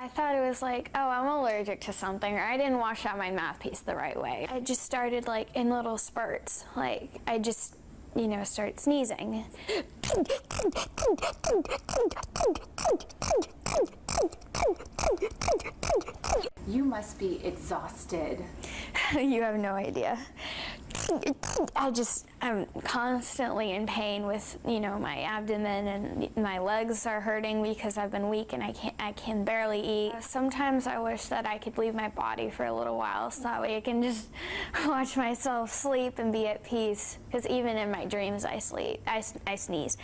I thought it was like, oh, I'm allergic to something, or I didn't wash out my mouthpiece the right way. I just started like in little spurts. Like I just, you know, start sneezing. You must be exhausted. You have no idea. I'm constantly in pain with, you know, my abdomen, and my legs are hurting because I've been weak and I can barely eat. Sometimes I wish that I could leave my body for a little while so that way I can just watch myself sleep and be at peace, because even in my dreams I sneeze.